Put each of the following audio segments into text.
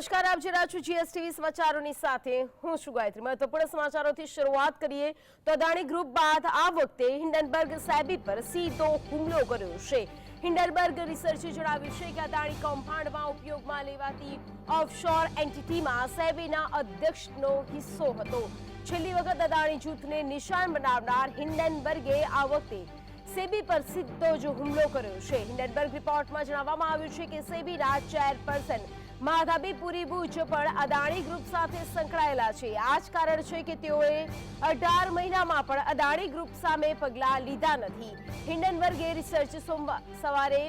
નમસ્કાર, આપ જોઈ રહ્યા છો જીએસટીવી સમાચારોની સાથે હું છું ગાયત્રી। મહત્વપૂર્ણ સમાચારોથી શરૂઆત કરીએ તો અદાણી ગ્રુપ બાદ આ વખતે હિન્ડનબર્ગ સેબી પર સીધો હુમલો કર્યો છે। હિન્ડનબર્ગ રિસર્ચે જણાવ્યું છે કે અદાણી કૌભાંડમાં ઉપયોગમાં લેવાતી ઓફશોર એન્ટિટીમાં સેબીના અધ્યક્ષનો હિસ્સો હતો। છેલ્લી વખત અદાણી જૂથને નિશાન બનાવનાર હિન્ડનબર્ગે આ વખતે સેબી પર સીધો જ હુમલો કર્યો છે। હિન્ડનબર્ગ રિપોર્ટમાં જણાવવામાં આવ્યું છે કે સેબીના ચેરપર્સન માધવી પુરી બુચ પણ અદાણી ગ્રુપ સાથે સંકળાયેલા છે। આ જ કારણ છે કે તેઓએ 18 મહિનામાં પણ અદાણી ગ્રુપ સામે પગલાં લીધા નથી। હિન્ડનબર્ગે રિસર્ચ સવારે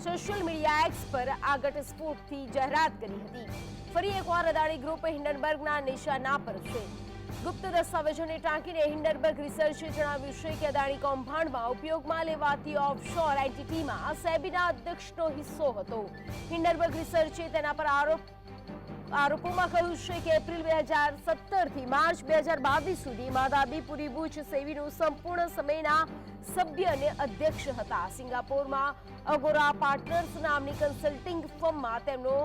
સોશિયલ મીડિયા એક્સ પર આ ઘટસ્ફોટથી જાહેરાત કરી હતી। ફરી એકવાર અદાણી ગ્રુપ હિન્ડનબર્ગના નિશાના પર છે। ગુપ્ત દસ્તાવેજોને ટાંકીને હિન્ડનબર્ગ રિસર્ચે જણાવ્યું છે કે અદાણી કૌભાંડમાં ઉપયોગમાં લેવાતી ઓફશોર એન્ટિટીમાં સેબીના અધ્યક્ષનો હિસ્સો હતો। હિન્ડનબર્ગ રિસર્ચે તેના પર આરોપોમાં કહ્યું છે કે એપ્રિલ 2017 થી માર્ચ 2022 સુધી માધવી પુરી બુચ સેબીનું સંપૂર્ણ સમયના સભ્ય અને અધ્યક્ષ હતા। સિંગાપોરમાં અગોરા પાર્ટનર્સ નામની કન્સલ્ટિંગ ફર્મમાં તેમનો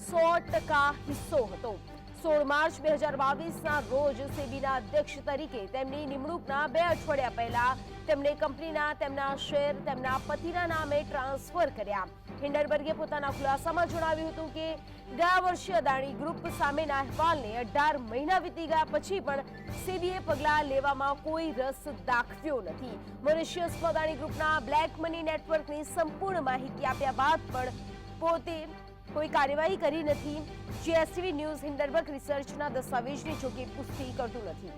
100% હિસ્સો હતો। 16 માર્ચ 2022ના રોજ સેબીના અધ્યક્ષ તરીકે તેમની નિમણૂકના 2 અઠવાડિયા પહેલા તેમણે કંપનીના તેમના શેર તેમના પતિના નામે ટ્રાન્સફર કર્યા। હિન્ડનબર્ગે પોતાના ખુલાસામાં જણાવ્યું હતું કે ગયા વર્ષે અદાણી ગ્રુપ સામેના અહેવાલને 18 મહિના વીતી ગયા પછી પણ સેબીએ પગલાં લેવામાં કોઈ રસ દાખવ્યો નથી। મોરિશિયસમાં અદાણી ગ્રુપના બ્લેક મની નેટવર્કની સંપૂર્ણ માહિતી આપ્યા બાદ પણ પોતે કોઈ કાર્યવાહી કરી નથી। જીએસટીવી ન્યૂઝ હિન્ડનબર્ગ રિસર્ચના દસ્તાવેજની જોકે પુષ્ટિ કરતું નથી।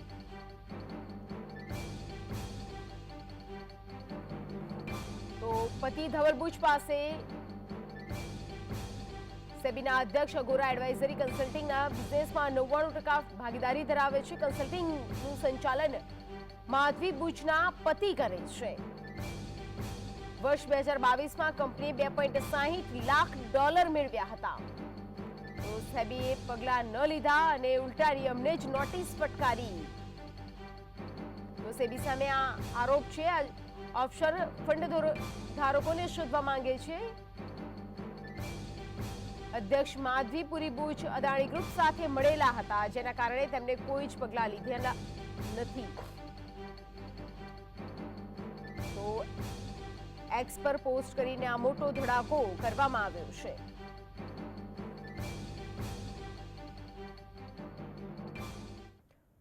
તો પતિ ધવલ બુચ પાસે સેબીના અધ્યક્ષ અગોરા એડવાઇઝરી કન્સલ્ટિંગના બિઝનેસમાં 99% ભાગીદારી ધરાવે છે। કન્સલ્ટિંગનું સંચાલન માધવી બુચના પતિ કરે છે। વર્ષ 2022માં કંપનીએ $2.60 લાખ મેળવ્યા હતા। તો સેબીએ પગલાં ન લીધા અને ઉલટાની અમને જ નોટિસ ફટકારી। તો સેબી સામે આ આરોપ છે। ઓફશોર ફંડ ધારકોને શોધવા માંગે છે। અધ્યક્ષ માધવી પુરી બુચ અદાણી ગ્રુપ સાથે મળેલા હતા, જેના કારણે તેમને કોઈ જ પગલાં લીધેલા નથી। તો એક્સ પર પોસ્ટ કરીને આ મોટો ધડાકો કરવામાં આવ્યો છે।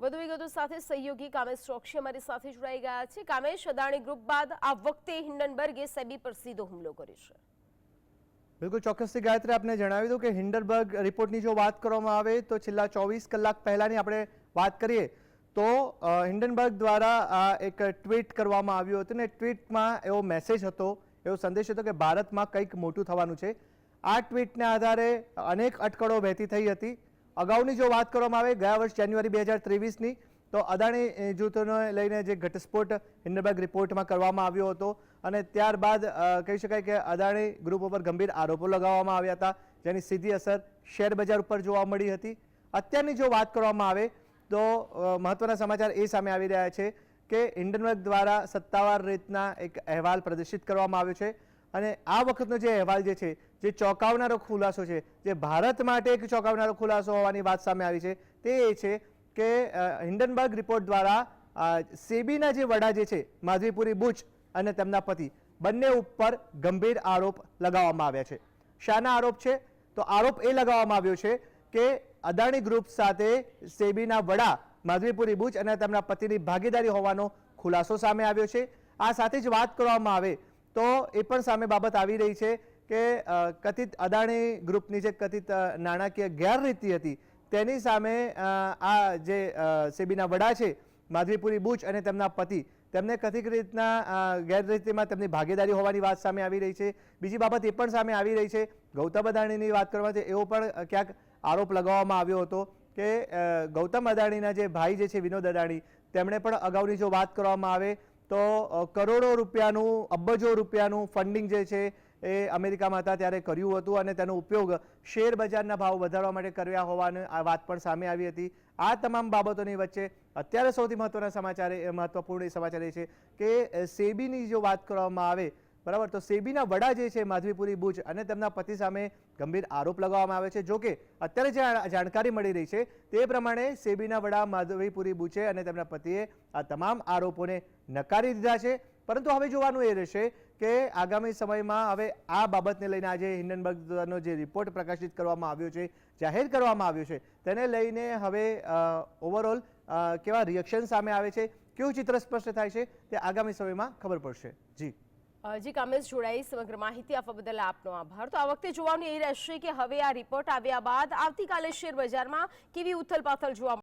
વધુ વિગતો સાથે સહયોગી કામેશ ચોકસી અમારી સાથે જોડાઈ ગયા છે। કામેશ, અદાણી ગ્રુપ બાદ આ વખતે હિન્ડનબર્ગે સેબી પર સીધો હુમલો કર્યો છે। બિલકુલ ચોક્કસથી ગાયત્રી આપને જણાવી દઉં કે હિન્ડનબર્ગ રિપોર્ટની જો વાત કરવામાં આવે તો છેલ્લા 24 કલાક પહેલાની આપણે વાત કરીએ તો હિન્ડનબર્ગ દ્વારા એક ટ્વીટ કરવામાં આવ્યું હતું ને ટ્વીટમાં એવો મેસેજ હતો, એવો સંદેશ હતો કે ભારતમાં કંઈક મોટું થવાનું છે। આ ટ્વીટના આધારે અનેક અટકળો વહેતી થઈ હતી। અગાઉની જો વાત કરવામાં આવે ગયા વર્ષ જાન્યુઆરી 2023ની તો અદાણી જૂથોને લઈને જે ઘટસ્ફોટ હિન્ડનબર્ગ રિપોર્ટમાં કરવામાં આવ્યો હતો અને ત્યારબાદ કહી શકાય કે અદાણી ગ્રુપ ઉપર ગંભીર આરોપો લગાવવામાં આવ્યા હતા, જેની સીધી અસર શેર બજાર ઉપર જોવા મળી હતી। અત્યારની જો વાત કરવામાં આવે તો મહત્વના સમાચાર એ સામે આવી રહ્યા છે કે હિન્ડનબર્ગ દ્વારા સત્તાવાર રીતના એક અહેવાલ પ્રદર્શિત કરવામાં આવ્યો છે અને આ વખતનો જે અહેવાલ જે છે, જે ચોંકાવનારો ખુલાસો છે, જે ભારત માટે એક ચોંકાવનારો ખુલાસો હોવાની વાત સામે આવી છે, તે એ છે કે હિન્ડનબર્ગ રિપોર્ટ દ્વારા સેબીના જે વડા જે છે માધવી પુરી બુચ અને તેમના પતિ બંને ઉપર ગંભીર આરોપ લગાવવામાં આવ્યા છે। શાના આરોપ છે? તો આરોપ એ લગાવવામાં આવ્યો છે કે અદાણી ગ્રુપ સાથે સેબીના વડા માધવી પુરી બુચ અને તેમના પતિની ભાગીદારી હોવાનો ખુલાસો સામે આવ્યો છે। આ સાથે જ વાત કરવામાં આવે તો એ પણ સામે બાબત આવી રહી છે કે કથિત અદાણી ગ્રુપની જે કથિત નાણાકીય ગેરરીતિ હતી તેની સામે આ જે સેબીના વડા છે માધવી પુરી બુચ અને તેમના પતિ તેમને કથિત રીતના ગેરરીતિમાં તેમની ભાગીદારી હોવાની વાત સામે આવી રહી છે। બીજી બાબત એ પણ સામે આવી રહી છે, ગૌતમ અદાણીની વાત કરવામાં એવો પણ ક્યાંક આરોપ લગાવવામાં આવ્યો હતો કે ગૌતમ અદાણીના જે ભાઈ જે છે વિનોદ અદાણી, તેમણે પણ અગાઉની જો વાત કરવામાં આવે તો કરોડો રૂપિયાનું, અબજો રૂપિયાનું ફંડિંગ જે છે એ અમેરિકામાં હતા ત્યારે કર્યું હતું અને તેનો ઉપયોગ શેર બજારના ભાવ વધારવા માટે કર્યા હોવાની આ વાત પણ સામે આવી હતી। આ તમામ બાબતોની વચ્ચે અત્યારે સૌથી મહત્વના સમાચાર મહત્વપૂર્ણ સમાચાર એ છે કે સેબીની જો વાત કરવામાં આવે બરાબર. તો સેબીના વડા જે છે માધવીપુરી બુચ અને તેમના પતિ સામે ગંભીર આરોપ લગાવવામાં આવે છે. જો કે અત્યારે જે જાણકારી મળી રહી છે તે પ્રમાણે સેબીના વડા માધવીપુરી બુચે અને તેમના પતિએ આ તમામ આરોપોને નકારી દીધા છે. પરંતુ હવે જોવાનું એ રહેશે કે આગામી સમયમાં હવે આ બાબતને લઈને આજે હિન્ડનબર્ગનો જે રિપોર્ટ પ્રકાશિત કરવામાં આવ્યો છે, જાહેર કરવામાં આવ્યો છે, તેને લઈને હવે ઓવરઓલ કેવા રિએક્શન સામે આવે છે, કેવું ચિત્ર સ્પષ્ટ થાય છે તે આગામી સમયમાં ખબર પડશે. જી કામેશ, જોડાઈ સમગ્ર માહિતી આપવા બદલ આપનો આભાર. તો આ વખતે જોવાનું એ રહેશે કે હવે આ રિપોર્ટ આવ્યા બાદ આવતીકાલે શેર બજારમાં કેવી ઉથલપાથલ જોવા